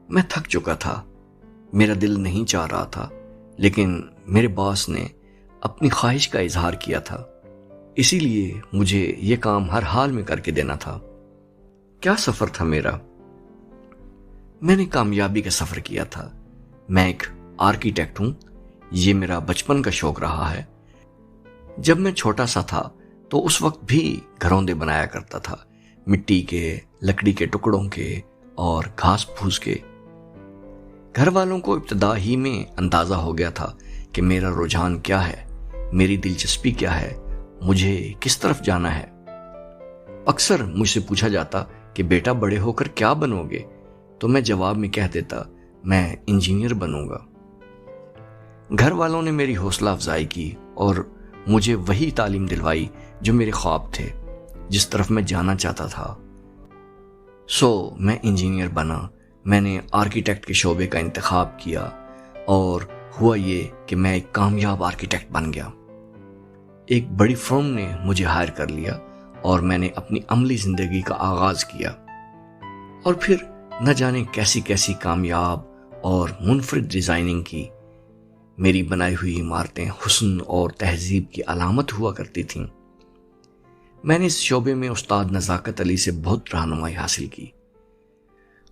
میں تھک چکا تھا، میرا دل نہیں چاہ رہا تھا، لیکن میرے باس نے اپنی خواہش کا اظہار کیا تھا، اسی لیے مجھے یہ کام ہر حال میں کر کے دینا تھا۔ کیا سفر تھا میرا! میں نے کامیابی کا سفر کیا تھا۔ میں ایک آرکیٹیکٹ ہوں، یہ میرا بچپن کا شوق رہا ہے۔ جب میں چھوٹا سا تھا تو اس وقت بھی گھروندے بنایا کرتا تھا، مٹی کے، لکڑی کے ٹکڑوں کے اور گھاس پھوس کے۔ گھر والوں کو ابتدا ہی میں اندازہ ہو گیا تھا کہ میرا رجحان کیا ہے، میری دلچسپی کیا ہے، مجھے کس طرف جانا ہے۔ اکثر مجھ سے پوچھا جاتا کہ بیٹا بڑے ہو کر کیا بنو گے، تو میں جواب میں کہہ دیتا میں انجینئر بنوں گا۔ گھر والوں نے میری حوصلہ افزائی کی اور مجھے وہی تعلیم دلوائی جو میرے خواب تھے، جس طرف میں جانا چاہتا تھا۔ میں انجینئر بنا، میں نے آرکیٹیکٹ کے شعبے کا انتخاب کیا اور ہوا یہ کہ میں ایک کامیاب آرکیٹیکٹ بن گیا۔ ایک بڑی فرم نے مجھے ہائر کر لیا اور میں نے اپنی عملی زندگی کا آغاز کیا، اور پھر نہ جانے کیسی کیسی کامیاب اور منفرد ڈیزائننگ کی۔ میری بنائی ہوئی عمارتیں حسن اور تہذیب کی علامت ہوا کرتی تھیں۔ میں نے اس شعبے میں استاد نزاکت علی سے بہت رہنمائی حاصل کی۔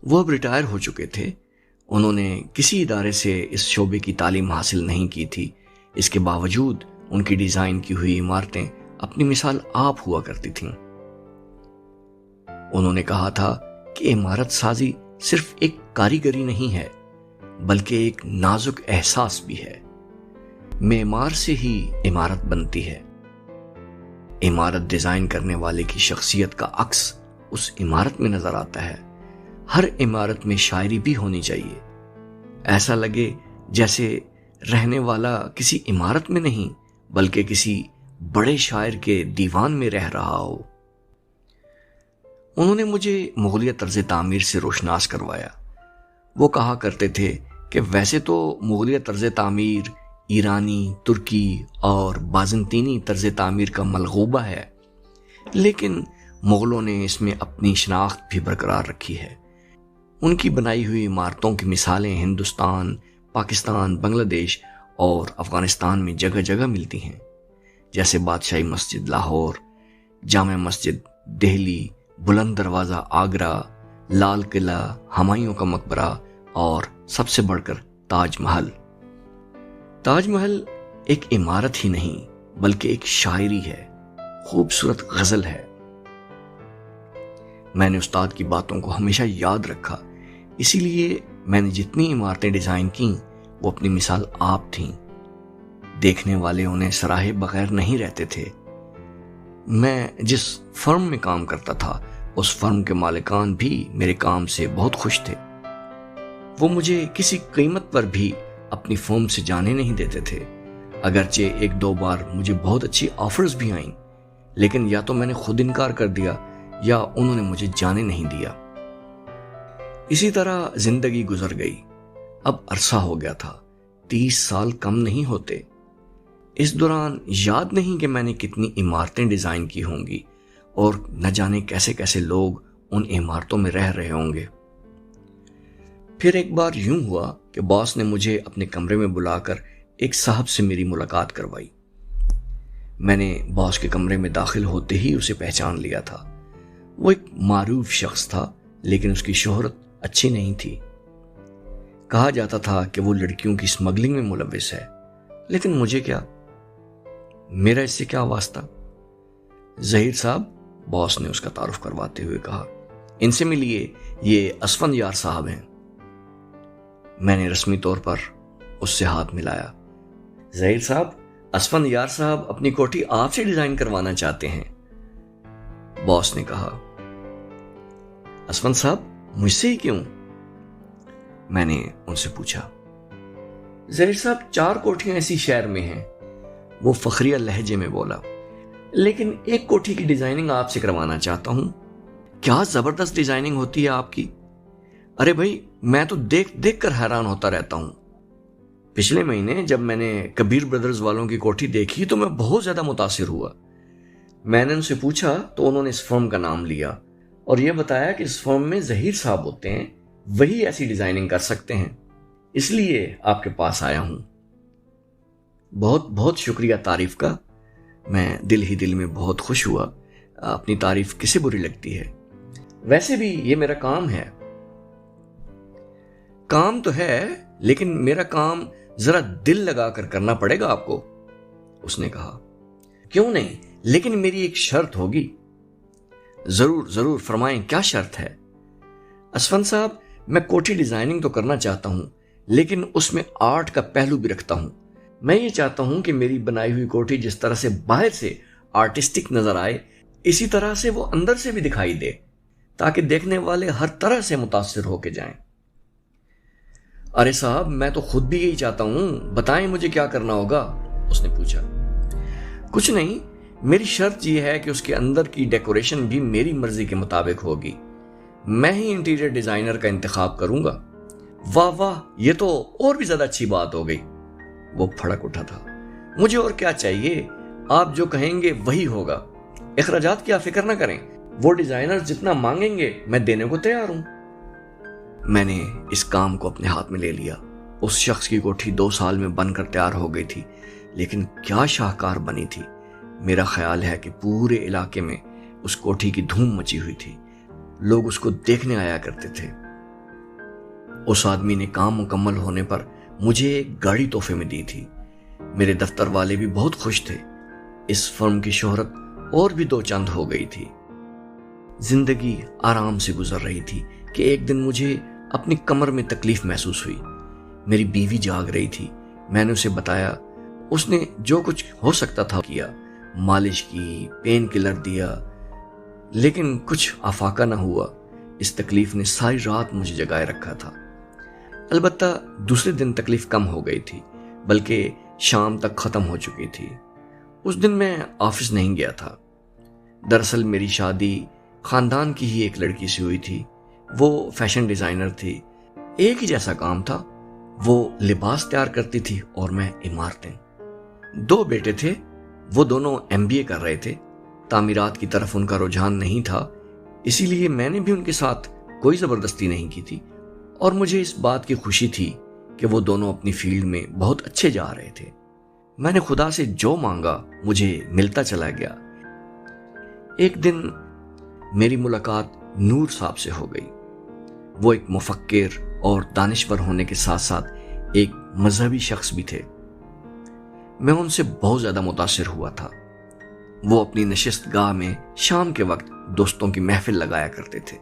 وہ اب ریٹائر ہو چکے تھے، انہوں نے کسی ادارے سے اس شعبے کی تعلیم حاصل نہیں کی تھی، اس کے باوجود ان کی ڈیزائن کی ہوئی عمارتیں اپنی مثال آپ ہوا کرتی تھیں۔ انہوں نے کہا تھا کہ عمارت سازی صرف ایک کاریگری نہیں ہے، بلکہ ایک نازک احساس بھی ہے۔ معمار سے ہی عمارت بنتی ہے۔ عمارت ڈیزائن کرنے والے کی شخصیت کا عکس اس عمارت میں نظر آتا ہے۔ ہر عمارت میں شاعری بھی ہونی چاہیے، ایسا لگے جیسے رہنے والا کسی عمارت میں نہیں بلکہ کسی بڑے شاعر کے دیوان میں رہ رہا ہو۔ انہوں نے مجھے مغلیہ طرز تعمیر سے روشناس کروایا۔ وہ کہا کرتے تھے کہ ویسے تو مغلیہ طرز تعمیر ایرانی، ترکی اور بازنطینی طرز تعمیر کا ملغوبہ ہے، لیکن مغلوں نے اس میں اپنی شناخت بھی برقرار رکھی ہے۔ ان کی بنائی ہوئی عمارتوں کی مثالیں ہندوستان، پاکستان، بنگلہ دیش اور افغانستان میں جگہ جگہ ملتی ہیں، جیسے بادشاہی مسجد لاہور، جامع مسجد دہلی، بلند دروازہ آگرہ، لال قلعہ، ہمایوں کا مقبرہ اور سب سے بڑھ کر تاج محل۔ تاج محل ایک عمارت ہی نہیں بلکہ ایک شاعری ہے، خوبصورت غزل ہے۔ میں نے استاد کی باتوں کو ہمیشہ یاد رکھا، اسی لیے میں نے جتنی عمارتیں ڈیزائن کیں وہ اپنی مثال آپ تھیں۔ دیکھنے والے انہیں سراہے بغیر نہیں رہتے تھے۔ میں جس فرم میں کام کرتا تھا اس فرم کے مالکان بھی میرے کام سے بہت خوش تھے۔ وہ مجھے کسی قیمت پر بھی اپنی فرم سے جانے نہیں دیتے تھے، اگرچہ ایک دو بار مجھے بہت اچھی آفرز بھی آئیں، لیکن یا تو میں نے خود انکار کر دیا یا انہوں نے مجھے جانے نہیں دیا۔ اسی طرح زندگی گزر گئی۔ اب عرصہ ہو گیا تھا، 30 سال کم نہیں ہوتے۔ اس دوران یاد نہیں کہ میں نے کتنی عمارتیں ڈیزائن کی ہوں گی اور نہ جانے کیسے کیسے لوگ ان عمارتوں میں رہ رہے ہوں گے۔ پھر ایک بار یوں ہوا کہ باس نے مجھے اپنے کمرے میں بلا کر ایک صاحب سے میری ملاقات کروائی۔ میں نے باس کے کمرے میں داخل ہوتے ہی اسے پہچان لیا تھا۔ وہ ایک معروف شخص تھا، لیکن اس کی شہرت اچھی نہیں تھی۔ کہا جاتا تھا کہ وہ لڑکیوں کی اسمگلنگ میں ملوث ہے، لیکن مجھے کیا، میرا اس سے کیا واسطہ۔ ظہیر صاحب، باس نے اس کا تعارف کرواتے ہوئے کہا، ان سے ملیے، یہ اسفند یار صاحب ہیں۔ میں نے رسمی طور پر اس سے ہاتھ ملایا۔ ظہیر صاحب، اسفند یار صاحب اپنی کوٹھی آپ سے ڈیزائن کروانا چاہتے ہیں۔ باس نے کہا، اسفند صاحب مجھ سے ہی کیوں؟ میں نے ان سے پوچھا۔ ظہیر صاحب، 4 کوٹھیاں اسی شہر میں ہیں، وہ فخریہ لہجے میں بولا، لیکن ایک کوٹھی کی ڈیزائننگ آپ سے کروانا چاہتا ہوں۔ کیا زبردست ڈیزائننگ ہوتی ہے آپ کی۔ ارے بھائی، میں تو دیکھ دیکھ کر حیران ہوتا رہتا ہوں۔ پچھلے مہینے جب میں نے کبیر بردرز والوں کی کوٹھی دیکھی تو میں بہت زیادہ متاثر ہوا۔ میں نے ان سے پوچھا تو انہوں نے اس فرم کا نام لیا اور یہ بتایا کہ اس فرم میں ظہیر صاحب ہوتے ہیں، وہی ایسی ڈیزائننگ کر سکتے ہیں، اس لیے آپ کے پاس آیا ہوں۔ بہت بہت شکریہ تعریف کا۔ میں دل ہی دل میں بہت خوش ہوا۔ اپنی تعریف کسے بری لگتی ہے؟ ویسے بھی یہ میرا کام ہے۔ کام تو ہے، لیکن میرا کام ذرا دل لگا کر کرنا پڑے گا آپ کو، اس نے کہا۔ کیوں نہیں، لیکن میری ایک شرط ہوگی۔ ضرور ضرور، فرمائیں کیا شرط ہے؟ اسفند صاحب، میں کوٹھی ڈیزائننگ تو کرنا چاہتا ہوں، لیکن اس میں آرٹ کا پہلو بھی رکھتا ہوں۔ میں یہ چاہتا ہوں کہ میری بنائی ہوئی کوٹھی جس طرح سے باہر سے آرٹسٹک نظر آئے، اسی طرح سے وہ اندر سے بھی دکھائی دے، تاکہ دیکھنے والے ہر طرح سے متاثر ہو کے جائیں۔ ارے صاحب، میں تو خود بھی یہی چاہتا ہوں، بتائیں مجھے کیا کرنا ہوگا، اس نے پوچھا۔ کچھ نہیں، میری شرط یہ ہے کہ اس کے اندر کی ڈیکوریشن بھی میری مرضی کے مطابق ہوگی۔ میں ہی انٹیریئر ڈیزائنر کا انتخاب کروں گا۔ واہ واہ، یہ تو اور بھی زیادہ اچھی بات ہو گئی، وہ پھڑک اٹھا تھا۔ مجھے اور کیا چاہیے، آپ جو کہیں گے وہی ہوگا۔ اخراجات کی آپ فکر نہ کریں، وہ ڈیزائنر جتنا مانگیں گے میں دینے کو تیار ہوں۔ میں نے اس کام کو اپنے ہاتھ میں لے لیا۔ اس شخص کی کوٹھی 2 سال میں بن کر تیار ہو گئی تھی، لیکن کیا شاہکار بنی تھی۔ میرا خیال ہے کہ پورے علاقے میں اس کوٹھی کی دھوم مچی ہوئی تھی، لوگ اس کو دیکھنے آیا کرتے تھے۔ اس آدمی نے کام مکمل ہونے پر مجھے ایک گاڑی تحفے میں دی تھی۔ میرے دفتر والے بھی بہت خوش تھے۔ اس فرم کی شہرت اور بھی 2 چند ہو گئی تھی۔ زندگی آرام سے گزر رہی تھی کہ ایک دن مجھے اپنی کمر میں تکلیف محسوس ہوئی۔ میری بیوی جاگ رہی تھی۔ میں نے اسے بتایا۔ اس نے جو کچھ ہو سکتا تھا کیا، مالش کی، پین کلر دیا، لیکن کچھ افاقہ نہ ہوا۔ اس تکلیف نے ساری رات مجھے جگائے رکھا تھا۔ البتہ دوسرے دن تکلیف کم ہو گئی تھی، بلکہ شام تک ختم ہو چکی تھی۔ اس دن میں آفس نہیں گیا تھا۔ دراصل میری شادی خاندان کی ہی ایک لڑکی سے ہوئی تھی۔ وہ فیشن ڈیزائنر تھی۔ ایک ہی جیسا کام تھا، وہ لباس تیار کرتی تھی اور میں عمارتیں۔ 2 بیٹے تھے، وہ دونوں MBA کر رہے تھے۔ تعمیرات کی طرف ان کا رجحان نہیں تھا، اسی لیے میں نے بھی ان کے ساتھ کوئی زبردستی نہیں کی تھی، اور مجھے اس بات کی خوشی تھی کہ وہ دونوں اپنی فیلڈ میں بہت اچھے جا رہے تھے۔ میں نے خدا سے جو مانگا مجھے ملتا چلا گیا۔ ایک دن میری ملاقات نور صاحب سے ہو گئی۔ وہ ایک مفکر اور دانشور ہونے کے ساتھ ساتھ ایک مذہبی شخص بھی تھے۔ میں ان سے بہت زیادہ متاثر ہوا تھا۔ وہ اپنی نشست گاہ میں شام کے وقت دوستوں کی محفل لگایا کرتے تھے۔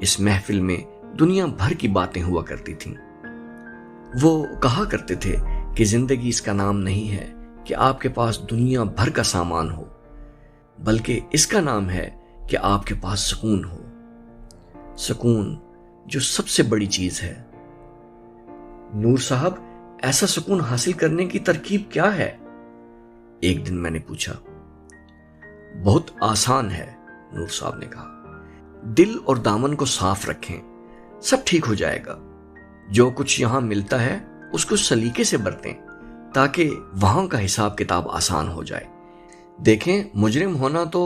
اس محفل میں دنیا بھر کی باتیں ہوا کرتی تھیں۔ وہ کہا کرتے تھے کہ زندگی اس کا نام نہیں ہے کہ آپ کے پاس دنیا بھر کا سامان ہو، بلکہ اس کا نام ہے کہ آپ کے پاس سکون ہو، سکون جو سب سے بڑی چیز ہے۔ نور صاحب، ایسا سکون حاصل کرنے کی ترکیب کیا ہے؟ ایک دن میں نے پوچھا۔ بہت آسان ہے، نور صاحب نے کہا۔ دل اور دامن کو صاف رکھیں، سب ٹھیک ہو جائے گا۔ جو کچھ یہاں ملتا ہے اس کو سلیقے سے برتیں، تاکہ وہاں کا حساب کتاب آسان ہو جائے۔ دیکھیں، مجرم ہونا تو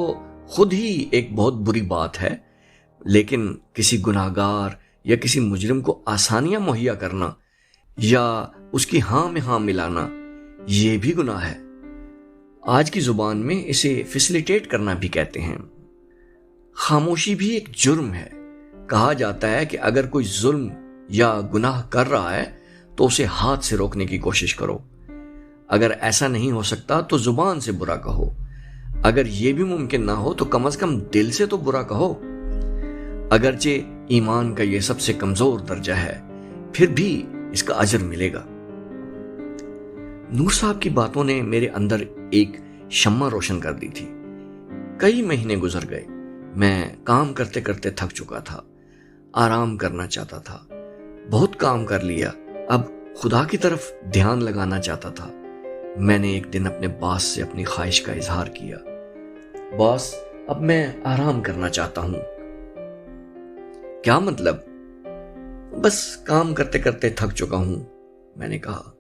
خود ہی ایک بہت بری بات ہے، لیکن کسی گناہگار یا کسی مجرم کو آسانیاں مہیا کرنا یا اس کی ہاں میں ہاں ملانا، یہ بھی گناہ ہے۔ آج کی زبان میں اسے فیسیلیٹیٹ کرنا بھی کہتے ہیں۔ خاموشی بھی ایک جرم ہے۔ کہا جاتا ہے کہ اگر کوئی ظلم یا گناہ کر رہا ہے تو اسے ہاتھ سے روکنے کی کوشش کرو۔ اگر ایسا نہیں ہو سکتا تو زبان سے برا کہو۔ اگر یہ بھی ممکن نہ ہو تو کم از کم دل سے تو برا کہو۔ اگرچہ ایمان کا یہ سب سے کمزور درجہ ہے، پھر بھی اس کا اجر ملے گا۔ نور صاحب کی باتوں نے میرے اندر ایک شمع روشن کر دی تھی۔ کئی مہینے گزر گئے۔ میں کام کرتے کرتے تھک چکا تھا، آرام کرنا چاہتا تھا۔ بہت کام کر لیا، اب خدا کی طرف دھیان لگانا چاہتا تھا۔ میں نے ایک دن اپنے باس سے اپنی خواہش کا اظہار کیا۔ باس، اب میں آرام کرنا چاہتا ہوں۔ کیا مطلب؟ بس کام کرتے کرتے تھک چکا ہوں، میں نے کہا۔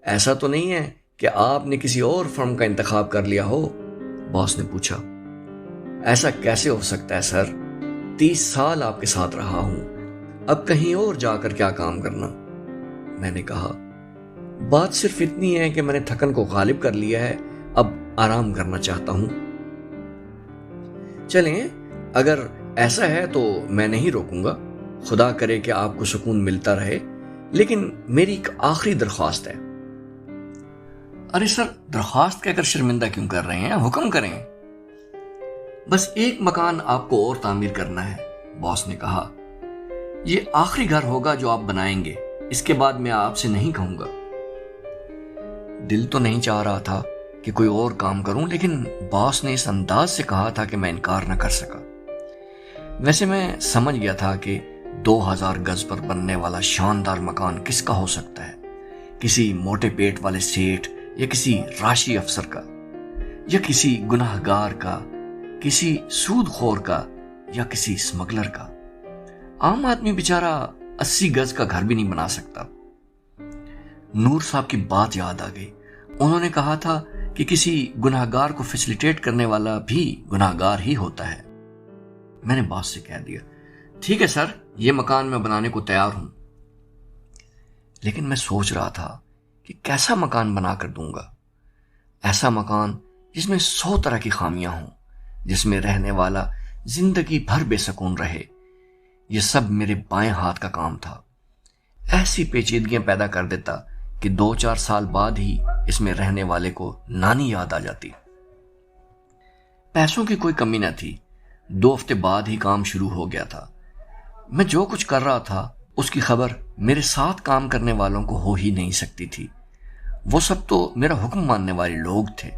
ایسا تو نہیں ہے کہ آپ نے کسی اور فرم کا انتخاب کر لیا ہو؟ باس نے پوچھا۔ ایسا کیسے ہو سکتا ہے سر؟ 30 سال آپ کے ساتھ رہا ہوں، اب کہیں اور جا کر کیا کام کرنا؟ میں نے کہا، بات صرف اتنی ہے کہ میں نے تھکن کو غالب کر لیا ہے، اب آرام کرنا چاہتا ہوں۔ چلیں، اگر ایسا ہے تو میں نہیں روکوں گا، خدا کرے کہ آپ کو سکون ملتا رہے، لیکن میری ایک آخری درخواست ہے۔ ارے سر، درخواست کہہ کر شرمندہ کیوں کر رہے ہیں؟ حکم کریں۔ بس ایک مکان آپ کو اور تعمیر کرنا ہے، باس نے کہا۔ یہ آخری گھر ہوگا جو آپ بنائیں گے، اس کے بعد میں آپ سے نہیں کہوں گا۔ دل تو نہیں چاہ رہا تھا کہ کوئی اور کام کروں، لیکن باس نے اس انداز سے کہا تھا کہ میں انکار نہ کر سکا۔ ویسے میں سمجھ گیا تھا کہ 2000 گز پر بننے والا شاندار مکان کس کا ہو سکتا ہے، کسی موٹے پیٹ والے سیٹھ یا کسی راشی افسر کا، یا کسی گناہ گار کا، کسی سود خور کا، یا کسی اسمگلر کا۔ عام آدمی بیچارہ 80 گز کا گھر بھی نہیں بنا سکتا۔ نور صاحب کی بات یاد آ گئی۔ انہوں نے کہا تھا کہ کسی گناہ گار کو فیسیلیٹیٹ کرنے والا بھی گناہ گار ہی ہوتا ہے۔ میں نے باس سے کہہ دیا، ٹھیک ہے سر، یہ مکان میں بنانے کو تیار ہوں۔ لیکن میں سوچ رہا تھا کہ کیسا مکان بنا کر دوں گا؟ ایسا مکان جس میں 100 طرح کی خامیاں ہوں، جس میں رہنے والا زندگی بھر بے سکون رہے۔ یہ سب میرے بائیں ہاتھ کا کام تھا۔ ایسی پیچیدگیاں پیدا کر دیتا کہ 2-4 سال بعد ہی اس میں رہنے والے کو نانی یاد آ جاتی۔ پیسوں کی کوئی کمی نہ تھی۔ 2 ہفتے بعد ہی کام شروع ہو گیا تھا۔ میں جو کچھ کر رہا تھا اس کی خبر میرے ساتھ کام کرنے والوں کو ہو ہی نہیں سکتی تھی۔ وہ سب تو میرا حکم ماننے والے لوگ تھے۔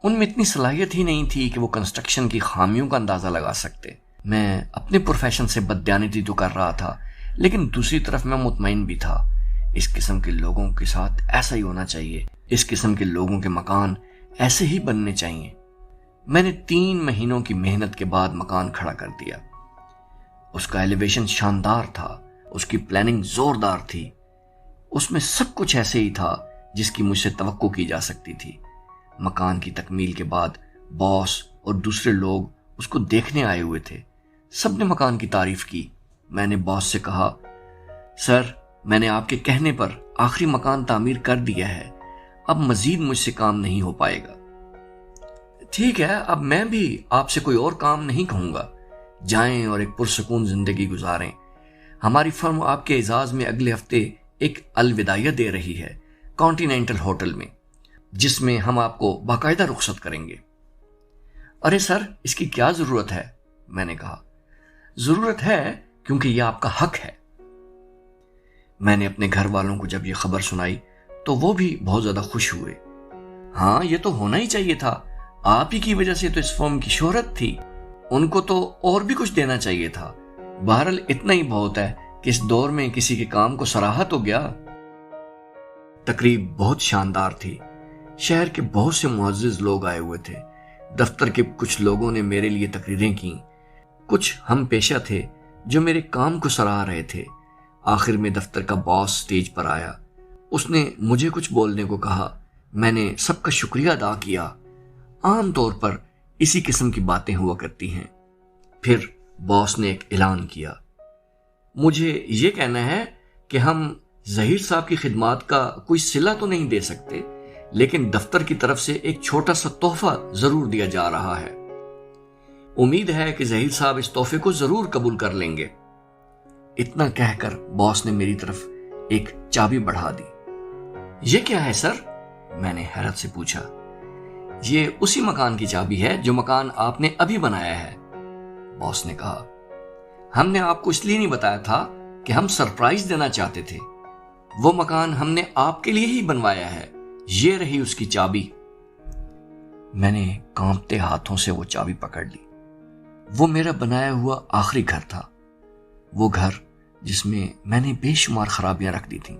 ان میں اتنی صلاحیت ہی نہیں تھی کہ وہ کنسٹرکشن کی خامیوں کا اندازہ لگا سکتے۔ میں اپنے پروفیشن سے بددیانتی تو کر رہا تھا، لیکن دوسری طرف میں مطمئن بھی تھا۔ اس قسم کے لوگوں کے ساتھ ایسا ہی ہونا چاہیے، اس قسم کے لوگوں کے مکان ایسے ہی بننے چاہیے۔ میں نے 3 مہینوں کی محنت کے بعد مکان کھڑا کر دیا۔ اس کا ایلیویشن شاندار تھا، اس کی پلاننگ زوردار تھی، اس میں سب کچھ ایسے ہی تھا جس کی مجھ سے توقع کی جا سکتی تھی۔ مکان کی تکمیل کے بعد باس اور دوسرے لوگ اس کو دیکھنے آئے ہوئے تھے۔ سب نے مکان کی تعریف کی۔ میں نے باس سے کہا، سر، میں نے آپ کے کہنے پر آخری مکان تعمیر کر دیا ہے، اب مزید مجھ سے کام نہیں ہو پائے گا۔ ٹھیک ہے، اب میں بھی آپ سے کوئی اور کام نہیں کہوں گا، جائیں اور ایک پرسکون زندگی گزاریں۔ ہماری فرم آپ کے اعزاز میں اگلے ہفتے ایک الوداعیہ دے رہی ہے کانٹیننٹل ہوٹل میں، جس میں ہم آپ کو باقاعدہ رخصت کریں گے۔ ارے سر، اس کی کیا ضرورت ہے؟ میں نے کہا۔ ضرورت ہے کیونکہ یہ آپ کا حق ہے۔ میں نے اپنے گھر والوں کو جب یہ خبر سنائی تو وہ بھی بہت زیادہ خوش ہوئے۔ ہاں، یہ تو ہونا ہی چاہیے تھا، آپ ہی کی وجہ سے تو اس فرم کی شہرت تھی، ان کو تو اور بھی کچھ دینا چاہیے تھا۔ بہرحال اتنا ہی بہت ہے کہ اس دور میں کسی کے کام کو سراہا تو گیا۔ تقریب بہت شاندار تھی۔ شہر کے بہت سے معزز لوگ آئے ہوئے تھے۔ دفتر کے کچھ لوگوں نے میرے لیے تقریریں کیں، کچھ ہم پیشہ تھے جو میرے کام کو سراہ رہے تھے۔ آخر میں دفتر کا باس سٹیج پر آیا۔ اس نے مجھے کچھ بولنے کو کہا۔ میں نے سب کا شکریہ ادا کیا۔ عام طور پر اسی قسم کی باتیں ہوا کرتی ہیں۔ پھر باس نے ایک اعلان کیا، مجھے یہ کہنا ہے کہ ہم ظہیر صاحب کی خدمات کا کوئی صلہ تو نہیں دے سکتے، لیکن دفتر کی طرف سے ایک چھوٹا سا تحفہ ضرور دیا جا رہا ہے۔ امید ہے کہ ظہیر صاحب اس تحفے کو ضرور قبول کر لیں گے۔ اتنا کہہ کر باس نے میری طرف ایک چابی بڑھا دی۔ یہ کیا ہے سر؟ میں نے حیرت سے پوچھا۔ یہ اسی مکان کی چابی ہے جو مکان آپ نے ابھی بنایا ہے، باس نے کہا۔ ہم نے آپ کو اس لیے نہیں بتایا تھا کہ ہم سرپرائز دینا چاہتے تھے۔ وہ مکان ہم نے آپ کے لیے ہی بنوایا ہے، یہ رہی اس کی چابی۔ میں نے کانپتے ہاتھوں سے وہ چابی پکڑ لی۔ وہ میرا بنایا ہوا آخری گھر تھا، وہ گھر جس میں میں نے بے شمار خرابیاں رکھ دی تھیں۔